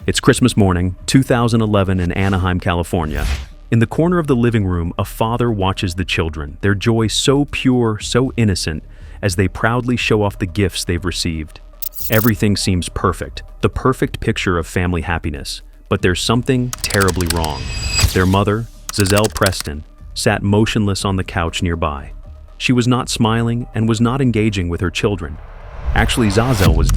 It's Christmas morning, 2011 in Anaheim, California. In the corner of the living room, a father watches the children, their joy so pure, so innocent, as they proudly show off the gifts they've received. Everything seems perfect, the perfect picture of family happiness. But there's something terribly wrong. Their mother, Zazelle Preston, sat motionless on the couch nearby. She was not smiling and was not engaging with her children. Actually, Zazelle was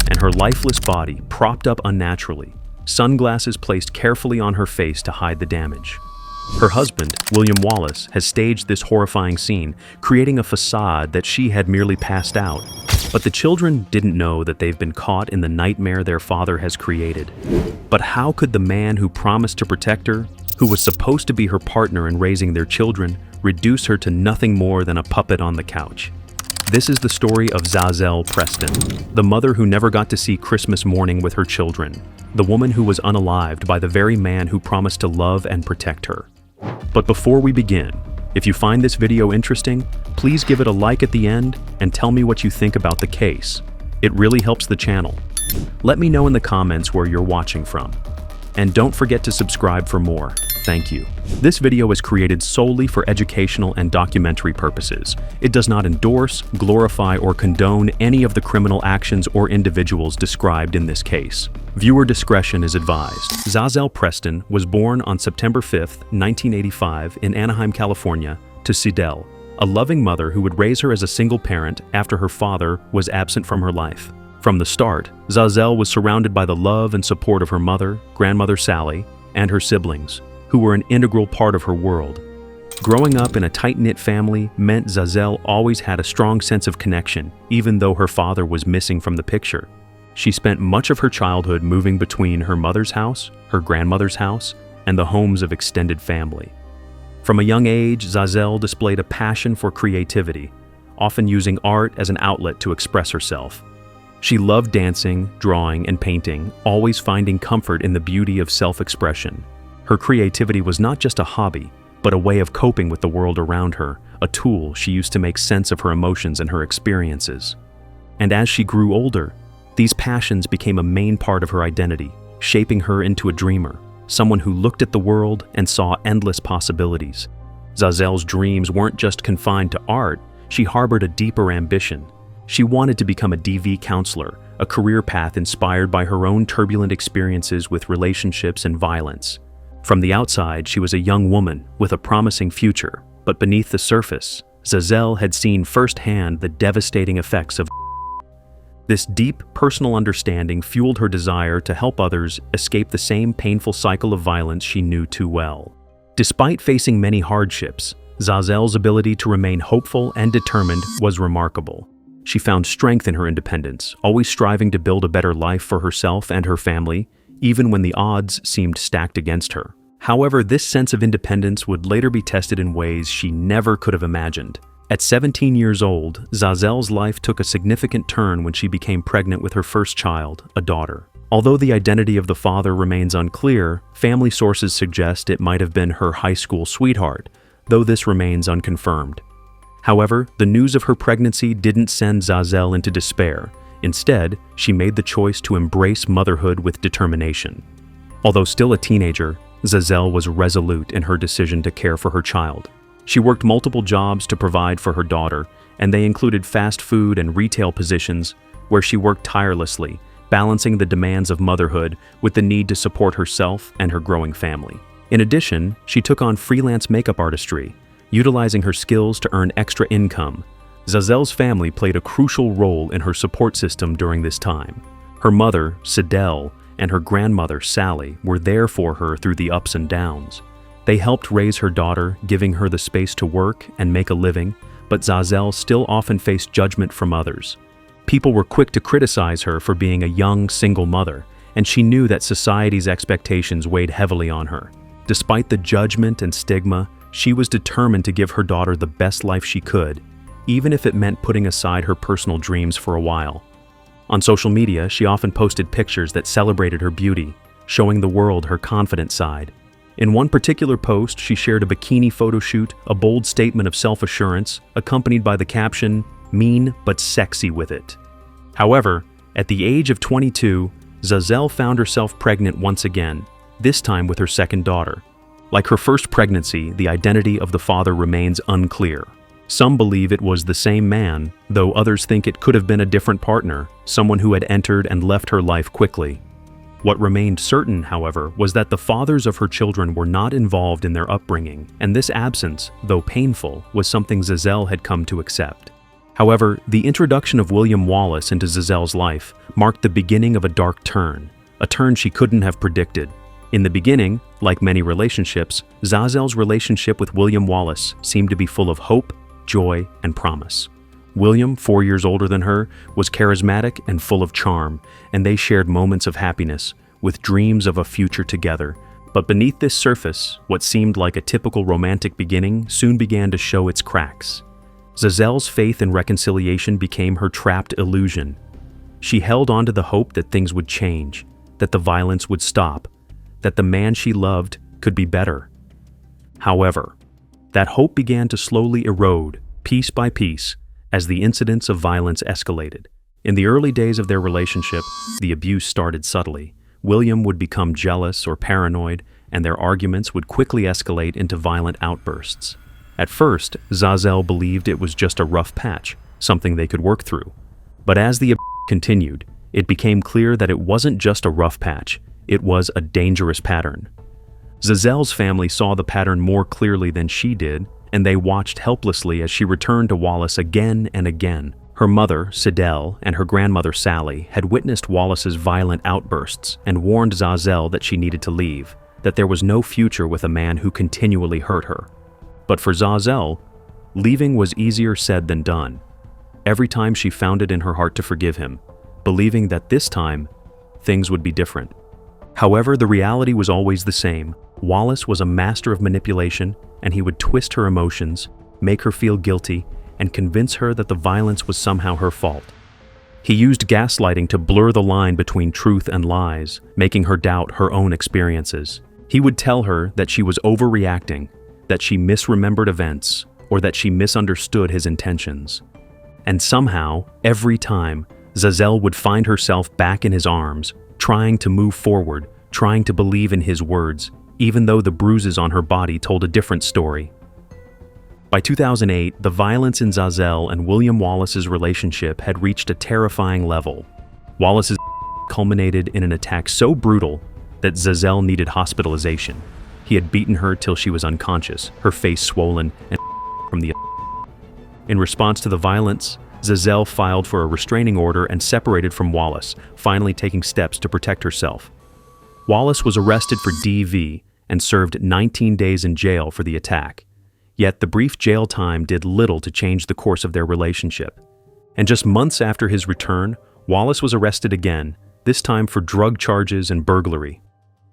and her lifeless body propped up unnaturally, sunglasses placed carefully on her face to hide the damage. Her husband, William Wallace, has staged this horrifying scene, creating a facade that she had merely passed out. But the children didn't know that they've been caught in the nightmare their father has created. But how could the man who promised to protect her, who was supposed to be her partner in raising their children, reduce her to nothing more than a puppet on the couch? This is the story of Zazelle Preston, the mother who never got to see Christmas morning with her children, the woman who was unalived by the very man who promised to love and protect her. But before we begin, if you find this video interesting, please give it a like at the end and tell me what you think about the case. It really helps the channel. Let me know in the comments where you're watching from. And don't forget to subscribe for more. Thank you. This video is created solely for educational and documentary purposes. It does not endorse, glorify, or condone any of the criminal actions or individuals described in this case. Viewer discretion is advised. Zazelle Preston was born on September 5, 1985 in Anaheim, California, to Zazelle, a loving mother who would raise her as a single parent after her father was absent from her life. From the start, Zazelle was surrounded by the love and support of her mother, grandmother Sally, and her siblings, who were an integral part of her world. Growing up in a tight-knit family meant Zazelle always had a strong sense of connection, even though her father was missing from the picture. She spent much of her childhood moving between her mother's house, her grandmother's house, and the homes of extended family. From a young age, Zazelle displayed a passion for creativity, often using art as an outlet to express herself. She loved dancing, drawing, and painting, always finding comfort in the beauty of self-expression. Her creativity was not just a hobby, but a way of coping with the world around her, a tool she used to make sense of her emotions and her experiences. And as she grew older, these passions became a main part of her identity, shaping her into a dreamer, someone who looked at the world and saw endless possibilities. Zazelle's dreams weren't just confined to art, she harbored a deeper ambition. She wanted to become a DV counselor, a career path inspired by her own turbulent experiences with relationships and violence. From the outside, she was a young woman with a promising future, but beneath the surface, Zazelle had seen firsthand the devastating effects of this deep personal understanding fueled her desire to help others escape the same painful cycle of violence she knew too well. Despite facing many hardships, Zazelle's ability to remain hopeful and determined was remarkable. She found strength in her independence, always striving to build a better life for herself and her family, even when the odds seemed stacked against her. However, this sense of independence would later be tested in ways she never could have imagined. At 17 years old, Zazelle's life took a significant turn when she became pregnant with her first child, a daughter. Although the identity of the father remains unclear, family sources suggest it might have been her high school sweetheart, though this remains unconfirmed. However, the news of her pregnancy didn't send Zazelle into despair. Instead, she made the choice to embrace motherhood with determination. Although still a teenager, Zazelle was resolute in her decision to care for her child. She worked multiple jobs to provide for her daughter, and they included fast food and retail positions where she worked tirelessly, balancing the demands of motherhood with the need to support herself and her growing family. In addition, she took on freelance makeup artistry, utilizing her skills to earn extra income. Zazelle's family played a crucial role in her support system during this time. Her mother, Zazelle, and her grandmother, Sally, were there for her through the ups and downs. They helped raise her daughter, giving her the space to work and make a living, but Zazelle still often faced judgment from others. People were quick to criticize her for being a young, single mother, and she knew that society's expectations weighed heavily on her. Despite the judgment and stigma, she was determined to give her daughter the best life she could, even if it meant putting aside her personal dreams for a while. On social media, she often posted pictures that celebrated her beauty, showing the world her confident side. In one particular post, she shared a bikini photo shoot, a bold statement of self-assurance, accompanied by the caption, "Mean but sexy with it." However, at the age of 22, Zazelle found herself pregnant once again, this time with her second daughter. Like her first pregnancy, the identity of the father remains unclear. Some believe it was the same man, though others think it could have been a different partner, someone who had entered and left her life quickly. What remained certain, however, was that the fathers of her children were not involved in their upbringing, and this absence, though painful, was something Zazelle had come to accept. However, the introduction of William Wallace into Zazelle's life marked the beginning of a dark turn, a turn she couldn't have predicted. In the beginning, like many relationships, Zazelle's relationship with William Wallace seemed to be full of hope, joy, and promise. William, 4 years older than her, was charismatic and full of charm, and they shared moments of happiness, with dreams of a future together. But beneath this surface, what seemed like a typical romantic beginning soon began to show its cracks. Zazelle's faith in reconciliation became her trapped illusion. She held on to the hope that things would change, that the violence would stop, that the man she loved could be better. However, that hope began to slowly erode, piece by piece, as the incidents of violence escalated. In the early days of their relationship, the abuse started subtly. William would become jealous or paranoid, and their arguments would quickly escalate into violent outbursts. At first, Zazelle believed it was just a rough patch, something they could work through. But as the abuse continued, it became clear that it wasn't just a rough patch, it was a dangerous pattern. Zazelle's family saw the pattern more clearly than she did, and they watched helplessly as she returned to Wallace again and again. Her mother, Zazelle, and her grandmother, Sally, had witnessed Wallace's violent outbursts and warned Zazelle that she needed to leave, that there was no future with a man who continually hurt her. But for Zazelle, leaving was easier said than done. Every time she found it in her heart to forgive him, believing that this time, things would be different. However, the reality was always the same. Wallace was a master of manipulation, and he would twist her emotions, make her feel guilty, and convince her that the violence was somehow her fault. He used gaslighting to blur the line between truth and lies, making her doubt her own experiences. He would tell her that she was overreacting, that she misremembered events, or that she misunderstood his intentions. And somehow, every time, Zazelle would find herself back in his arms, trying to move forward, trying to believe in his words, even though the bruises on her body told a different story. By 2008, the violence in Zazelle and William Wallace's relationship had reached a terrifying level. Wallace's culminated in an attack so brutal that Zazelle needed hospitalization. He had beaten her till she was unconscious, her face swollen and from the. In response to the violence, Zazelle filed for a restraining order and separated from Wallace, finally taking steps to protect herself. Wallace was arrested for DV and served 19 days in jail for the attack. Yet the brief jail time did little to change the course of their relationship. And just months after his return, Wallace was arrested again, this time for drug charges and burglary.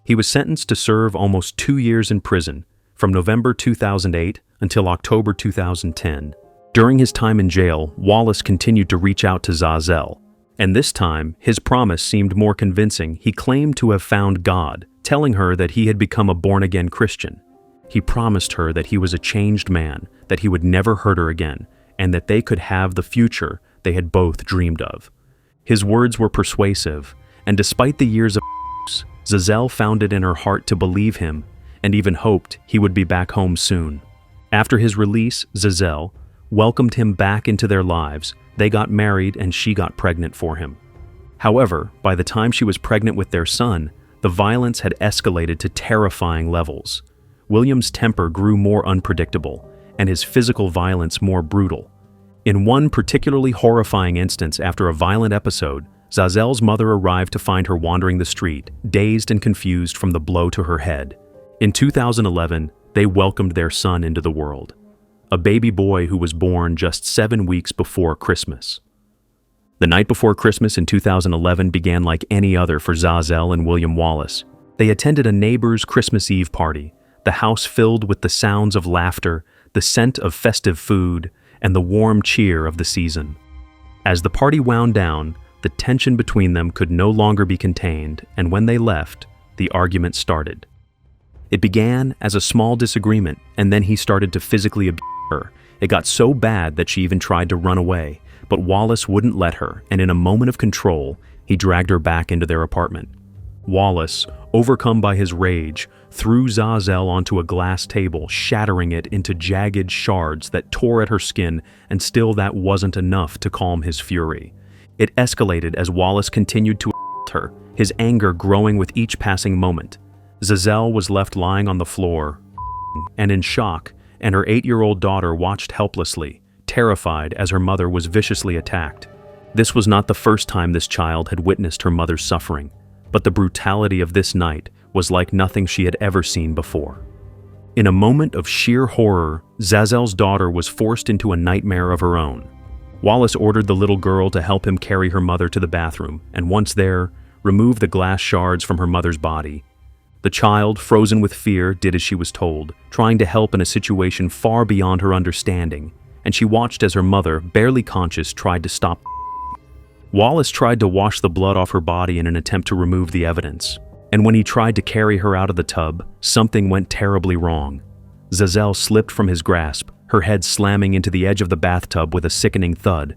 He was sentenced to serve almost 2 years in prison, from November 2008 until October 2010. During his time in jail, Wallace continued to reach out to Zazelle. And this time, his promise seemed more convincing. He claimed to have found God, telling her that he had become a born-again Christian. He promised her that he was a changed man, that he would never hurt her again, and that they could have the future they had both dreamed of. His words were persuasive, and despite the years of abuse, Zazelle found it in her heart to believe him, and even hoped he would be back home soon. After his release, Zazelle welcomed him back into their lives. They got married and she got pregnant for him. However, by the time she was pregnant with their son, the violence had escalated to terrifying levels. William's temper grew more unpredictable, and his physical violence more brutal. In one particularly horrifying instance, after a violent episode, Zazelle's mother arrived to find her wandering the street, dazed and confused from the blow to her head. In 2011, they welcomed their son into the world, a baby boy who was born just 7 weeks before Christmas. The night before Christmas in 2011 began like any other for Zazelle and William Wallace. They attended a neighbor's Christmas Eve party, the house filled with the sounds of laughter, the scent of festive food, and the warm cheer of the season. As the party wound down, the tension between them could no longer be contained, and when they left, the argument started. It began as a small disagreement, and then he started to physically abuse her. It got so bad that she even tried to run away, but Wallace wouldn't let her, and in a moment of control, He dragged her back into their apartment. Wallace, overcome by his rage, threw Zazelle onto a glass table, shattering it into jagged shards that tore at her skin, and still that wasn't enough to calm his fury. It escalated as Wallace continued to assault her, his anger growing with each passing moment. Zazelle was left lying on the floor and in shock, and her 8-year-old daughter watched helplessly, terrified as her mother was viciously attacked. This was not the first time this child had witnessed her mother's suffering, but the brutality of this night was like nothing she had ever seen before. In a moment of sheer horror, Zazelle's daughter was forced into a nightmare of her own. Wallace ordered the little girl to help him carry her mother to the bathroom, and once there, remove the glass shards from her mother's body. The child, frozen with fear, did as she was told, trying to help in a situation far beyond her understanding, and she watched as her mother, barely conscious, tried to stop. Wallace tried to wash the blood off her body in an attempt to remove the evidence, and when he tried to carry her out of the tub, something went terribly wrong. Zazelle slipped from his grasp, her head slamming into the edge of the bathtub with a sickening thud.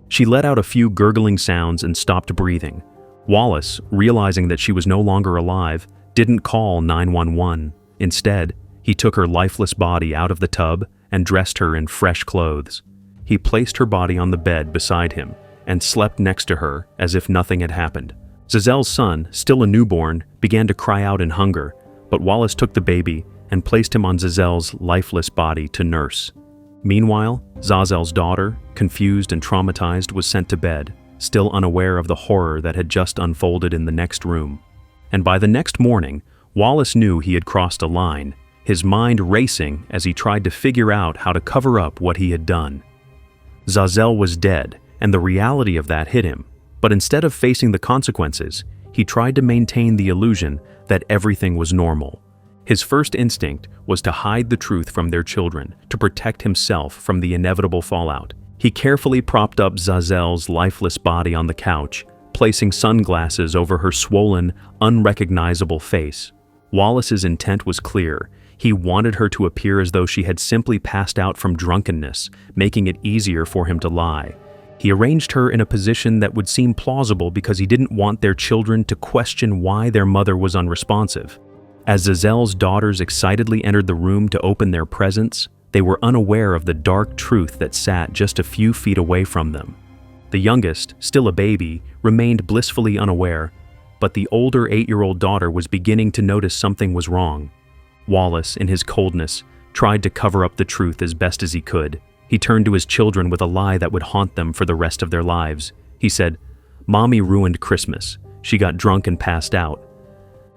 She let out a few gurgling sounds and stopped breathing. Wallace, realizing that she was no longer alive, didn't call 911. Instead, he took her lifeless body out of the tub and dressed her in fresh clothes. He placed her body on the bed beside him and slept next to her as if nothing had happened. Zazelle's son, still a newborn, began to cry out in hunger, but Wallace took the baby and placed him on Zazelle's lifeless body to nurse. Meanwhile, Zazelle's daughter, confused and traumatized, was sent to bed, still unaware of the horror that had just unfolded in the next room. And by the next morning, Wallace knew he had crossed a line, his mind racing as he tried to figure out how to cover up what he had done. Zazelle was dead, and the reality of that hit him, but instead of facing the consequences, he tried to maintain the illusion that everything was normal. His first instinct was to hide the truth from their children, to protect himself from the inevitable fallout. He carefully propped up Zazelle's lifeless body on the couch, placing sunglasses over her swollen, unrecognizable face. Wallace's intent was clear. He wanted her to appear as though she had simply passed out from drunkenness, making it easier for him to lie. He arranged her in a position that would seem plausible because he didn't want their children to question why their mother was unresponsive. As Zazelle's daughters excitedly entered the room to open their presents, they were unaware of the dark truth that sat just a few feet away from them. The youngest, still a baby, remained blissfully unaware, but the older 8-year-old daughter was beginning to notice something was wrong. Wallace, in his coldness, tried to cover up the truth as best as he could. He turned to his children with a lie that would haunt them for the rest of their lives. He said, "Mommy ruined Christmas. She got drunk and passed out."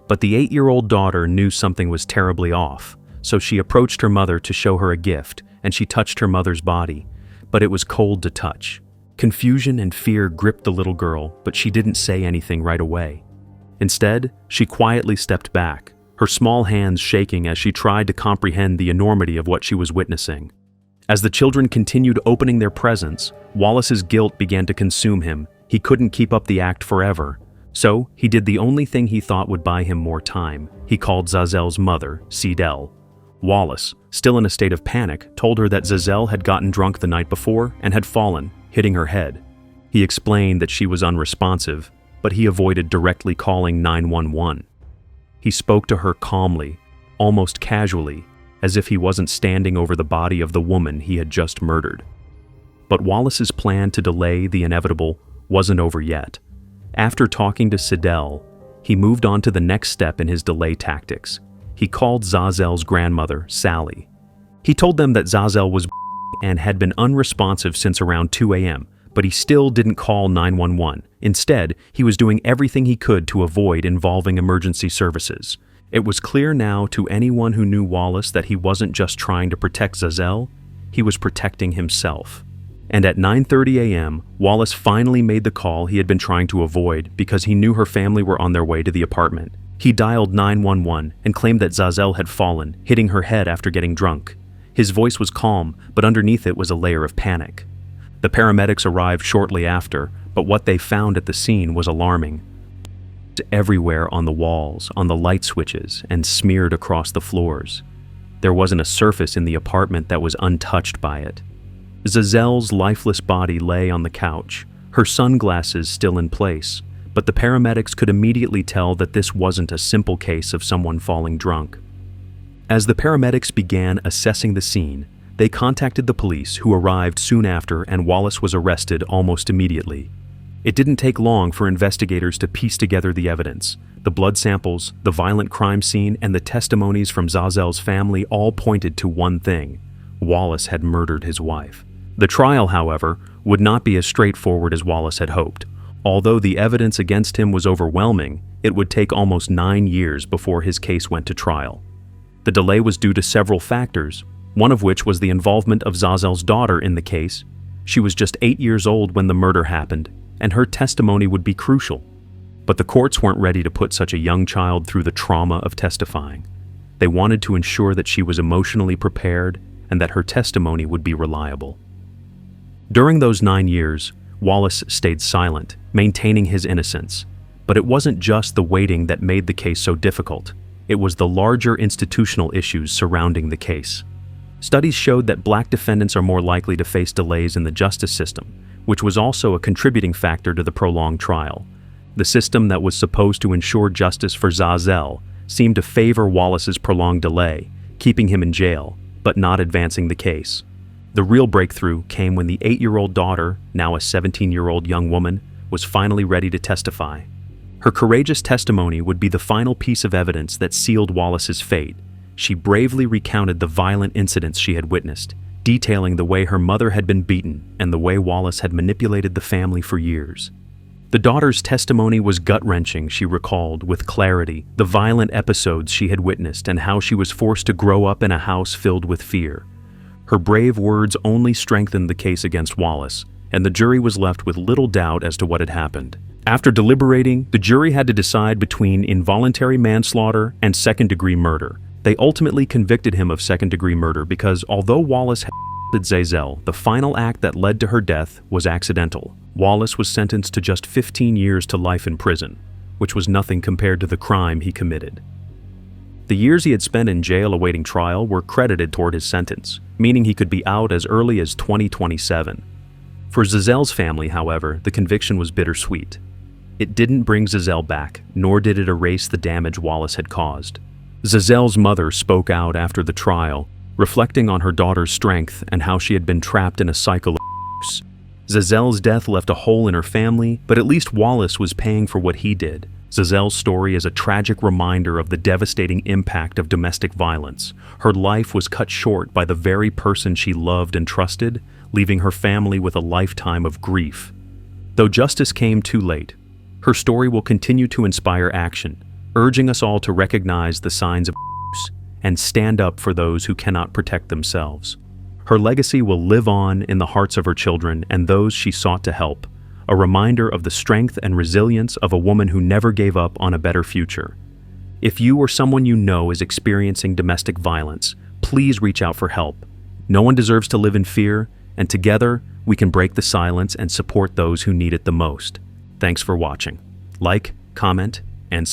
But the 8-year-old daughter knew something was terribly off, so she approached her mother to show her a gift, and she touched her mother's body, but it was cold to touch. Confusion and fear gripped the little girl, but she didn't say anything right away. Instead, she quietly stepped back, her small hands shaking as she tried to comprehend the enormity of what she was witnessing. As the children continued opening their presents, Wallace's guilt began to consume him. He couldn't keep up the act forever. So, he did the only thing he thought would buy him more time. He called Zazelle's mother, Zazelle. Wallace, still in a state of panic, told her that Zazelle had gotten drunk the night before and had fallen, hitting her head. He explained that she was unresponsive, but he avoided directly calling 911. He spoke to her calmly, almost casually, as if he wasn't standing over the body of the woman he had just murdered. But Wallace's plan to delay the inevitable wasn't over yet. After talking to Zazelle, he moved on to the next step in his delay tactics. He called Zazelle's grandmother, Sally. He told them that Zazelle was and had been unresponsive since around 2 a.m., but he still didn't call 911. Instead, he was doing everything he could to avoid involving emergency services. It was clear now to anyone who knew Wallace that he wasn't just trying to protect Zazelle, he was protecting himself. And at 9:30 a.m., Wallace finally made the call he had been trying to avoid because he knew her family were on their way to the apartment. He dialed 911 and claimed that Zazelle had fallen, hitting her head after getting drunk. His voice was calm, but underneath it was a layer of panic. The paramedics arrived shortly after, but what they found at the scene was alarming. Everywhere on the walls, on the light switches, and smeared across the floors. There wasn't a surface in the apartment that was untouched by it. Zazelle's lifeless body lay on the couch, her sunglasses still in place, but the paramedics could immediately tell that this wasn't a simple case of someone falling drunk. As the paramedics began assessing the scene, they contacted the police, who arrived soon after, and Wallace was arrested almost immediately. It didn't take long for investigators to piece together the evidence. The blood samples, the violent crime scene, and the testimonies from Zazelle's family all pointed to one thing: Wallace had murdered his wife. The trial, however, would not be as straightforward as Wallace had hoped. Although the evidence against him was overwhelming, it would take almost 9 years before his case went to trial. The delay was due to several factors, one of which was the involvement of Zazelle's daughter in the case. She was just 8 years old when the murder happened, and her testimony would be crucial. But the courts weren't ready to put such a young child through the trauma of testifying. They wanted to ensure that she was emotionally prepared and that her testimony would be reliable. During those 9 years, Wallace stayed silent, maintaining his innocence. But it wasn't just the waiting that made the case so difficult. It was the larger institutional issues surrounding the case. Studies showed that black defendants are more likely to face delays in the justice system, which was also a contributing factor to the prolonged trial. The system that was supposed to ensure justice for Zazelle seemed to favor Wallace's prolonged delay, keeping him in jail, but not advancing the case. The real breakthrough came when the 8-year-old daughter, now a 17-year-old young woman, was finally ready to testify. Her courageous testimony would be the final piece of evidence that sealed Wallace's fate. She bravely recounted the violent incidents she had witnessed, detailing the way her mother had been beaten and the way Wallace had manipulated the family for years. The daughter's testimony was gut-wrenching. She recalled, with clarity, the violent episodes she had witnessed and how she was forced to grow up in a house filled with fear. Her brave words only strengthened the case against Wallace, and the jury was left with little doubt as to what had happened. After deliberating, the jury had to decide between involuntary manslaughter and second-degree murder. They ultimately convicted him of second-degree murder because, although Wallace had Zazelle, the final act that led to her death was accidental. Wallace was sentenced to just 15 years to life in prison, which was nothing compared to the crime he committed. The years he had spent in jail awaiting trial were credited toward his sentence, meaning he could be out as early as 2027. For Zazelle's family, however, the conviction was bittersweet. It didn't bring Zazelle back, nor did it erase the damage Wallace had caused. Zazelle's mother spoke out after the trial, reflecting on her daughter's strength and how she had been trapped in a cycle of abuse. Zazelle's death left a hole in her family, but at least Wallace was paying for what he did. Zazelle's story is a tragic reminder of the devastating impact of domestic violence. Her life was cut short by the very person she loved and trusted, leaving her family with a lifetime of grief. Though justice came too late, her story will continue to inspire action, urging us all to recognize the signs of abuse and stand up for those who cannot protect themselves. Her legacy will live on in the hearts of her children and those she sought to help, a reminder of the strength and resilience of a woman who never gave up on a better future. If you or someone you know is experiencing domestic violence, please reach out for help. No one deserves to live in fear, and together we can break the silence and support those who need it the most. Thanks for watching. Like, comment, and subscribe.